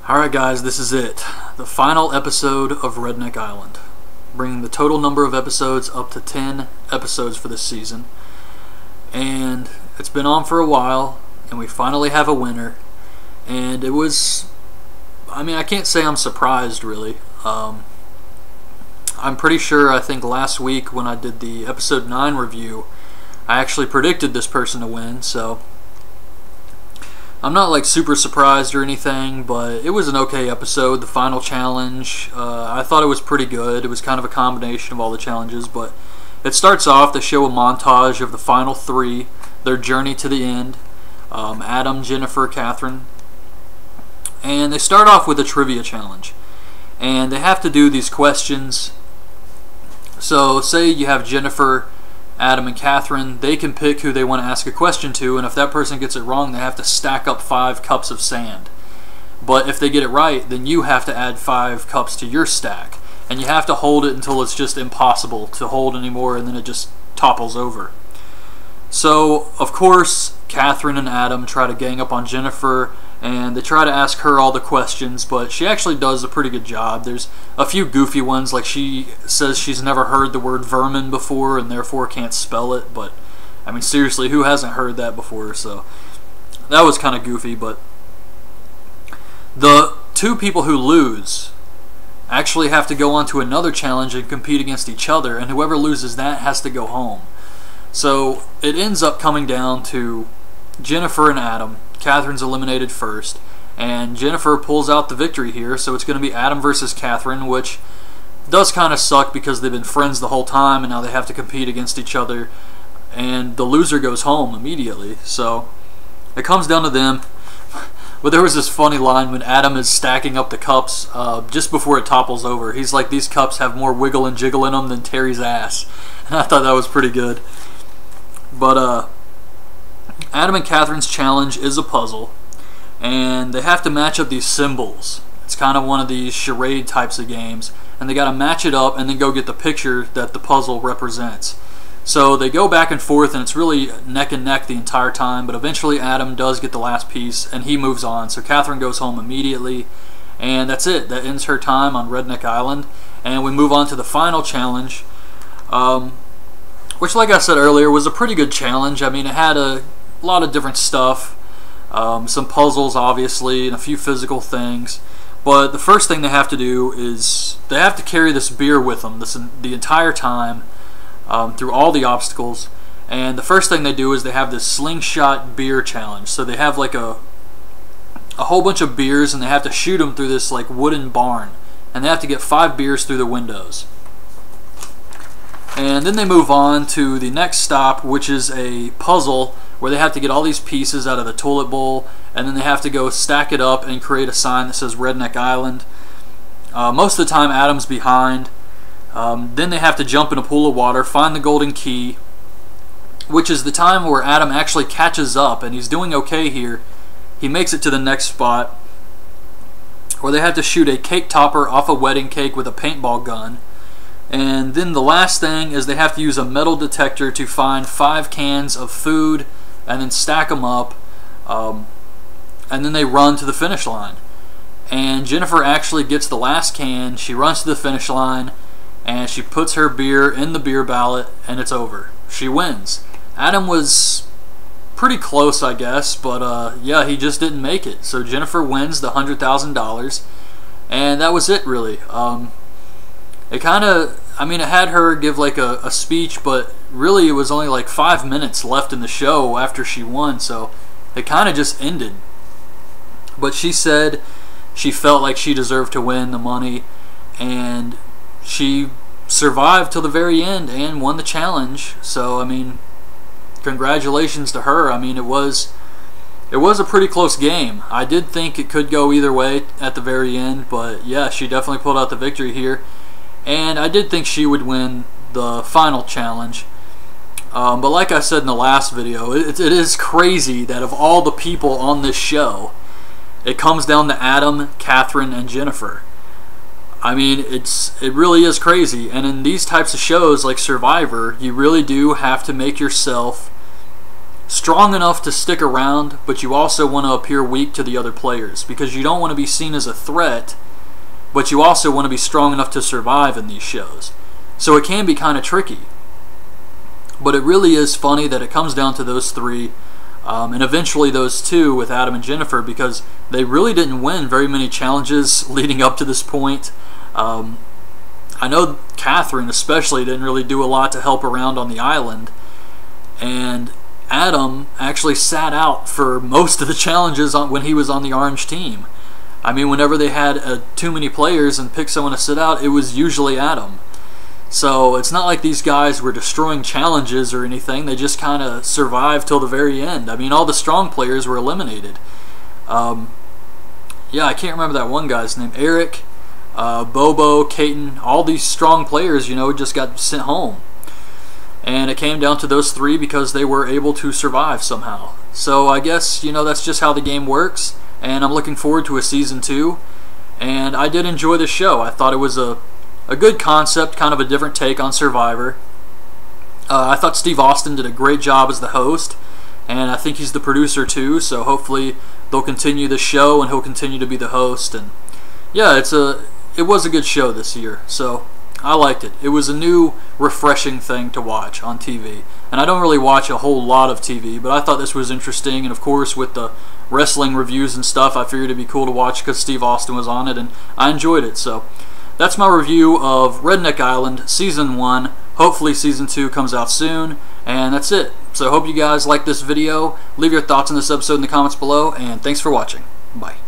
Alright guys, this is it. The final episode of Redneck Island. Bringing the total number of episodes up to 10 episodes for this season. And it's been on for a while, and we finally have a winner. And it was... I can't say I'm surprised, really. I'm pretty sure, I think last week when I did the episode 9 review, I actually predicted this person to win, so... I'm not like super surprised or anything, but it was an okay episode. The final challenge, I thought it was pretty good. It was kind of a combination of all the challenges, but it starts off, they show a montage of the final 3, their journey to the end. Adam, Jennifer, Catherine. And they start off with a trivia challenge. And they have to do these questions. So say you have Jennifer, Adam, and Catherine. They can pick who they want to ask a question to, and if that person gets it wrong, they have to stack up 5 cups of sand. But if they get it right, then you have to add 5 cups to your stack. And you have to hold it until it's just impossible to hold anymore, and then it just topples over. So, of course, Catherine and Adam try to gang up on Jennifer, and they try to ask her all the questions, but she actually does a pretty good job. There's a few goofy ones, like she says she's never heard the word vermin before and therefore can't spell it, but I mean seriously, who hasn't heard that before? So that was kind of goofy. But the 2 people who lose actually have to go on to another challenge and compete against each other, and whoever loses that has to go home. So it ends up coming down to Jennifer and Adam. Catherine's eliminated first, and Jennifer pulls out the victory here, so it's going to be Adam versus Catherine, which does kind of suck because they've been friends the whole time and now they have to compete against each other, and the loser goes home immediately. So it comes down to them. But there was this funny line when Adam is stacking up the cups just before it topples over. He's like, these cups have more wiggle and jiggle in them than Terry's ass. And I thought that was pretty good. But Adam and Catherine's challenge is a puzzle, and they have to match up these symbols. It's kind of one of these charade types of games, and they got to match it up and then go get the picture that the puzzle represents. So they go back and forth, and it's really neck and neck the entire time, but eventually Adam does get the last piece and he moves on. So Catherine goes home immediately, and that's it. That ends her time on Redneck Island, and we move on to the final challenge, which, like I said earlier, was a pretty good challenge. I mean, it had a lot of different stuff, some puzzles obviously, and a few physical things. But the first thing they have to do is they have to carry this beer with them the entire time through all the obstacles. And the first thing they do is they have this slingshot beer challenge. So they have like a whole bunch of beers, and they have to shoot them through this like wooden barn, and they have to get 5 beers through the windows. And then they move on to the next stop, which is a puzzle where they have to get all these pieces out of the toilet bowl, and then they have to go stack it up and create a sign that says Redneck Island. Most of the time Adam's behind. Then they have to jump in a pool of water, find the golden key, which is the time where Adam actually catches up, and he's doing okay here. He makes it to the next spot, where they have to shoot a cake topper off a wedding cake with a paintball gun. And then the last thing is they have to use a metal detector to find 5 cans of food and then stack them up, and then they run to the finish line. And Jennifer actually gets the last can. She runs to the finish line and she puts her beer in the beer ballot, and it's over. She wins. Adam was pretty close, I guess, but yeah, he just didn't make it. So Jennifer wins the $100,000, and that was it, really. It kind of, it had her give like a speech, but really it was only like 5 minutes left in the show after she won, so it kind of just ended. But she said she felt like she deserved to win the money, and she survived till the very end and won the challenge. So, congratulations to her. It was a pretty close game. I did think it could go either way at the very end, but yeah, she definitely pulled out the victory here. And I did think she would win the final challenge. But like I said in the last video, it is crazy that of all the people on this show, it comes down to Adam, Catherine, and Jennifer. It really is crazy. And in these types of shows like Survivor, you really do have to make yourself strong enough to stick around, but you also want to appear weak to the other players, because you don't want to be seen as a threat, but you also want to be strong enough to survive in these shows. So it can be kind of tricky. But it really is funny that it comes down to those three, and eventually those two with Adam and Jennifer, because they really didn't win very many challenges leading up to this point. I know Catherine especially didn't really do a lot to help around on the island, and Adam actually sat out for most of the challenges when he was on the orange team. I mean, whenever they had too many players and picked someone to sit out, it was usually Adam. So it's not like these guys were destroying challenges or anything. They just kind of survived till the very end. I mean, all the strong players were eliminated. Yeah, I can't remember that one guy's name. Eric, Bobo, Caton, all these strong players, you know, just got sent home. And it came down to those three because they were able to survive somehow. So I guess, you know, that's just how the game works. And I'm looking forward to a season 2. And I did enjoy the show. I thought it was a good concept, kind of a different take on Survivor. I thought Steve Austin did a great job as the host, and I think he's the producer too, so hopefully they'll continue the show and he'll continue to be the host. And yeah, it was a good show this year, so I liked it. It was a new, refreshing thing to watch on TV. And I don't really watch a whole lot of TV, but I thought this was interesting, and of course with the wrestling reviews and stuff, I figured it'd be cool to watch because Steve Austin was on it, and I enjoyed it. So that's my review of Redneck Island Season 1. Hopefully Season 2 comes out soon. And that's it. So I hope you guys like this video. Leave your thoughts on this episode in the comments below. And thanks for watching. Bye.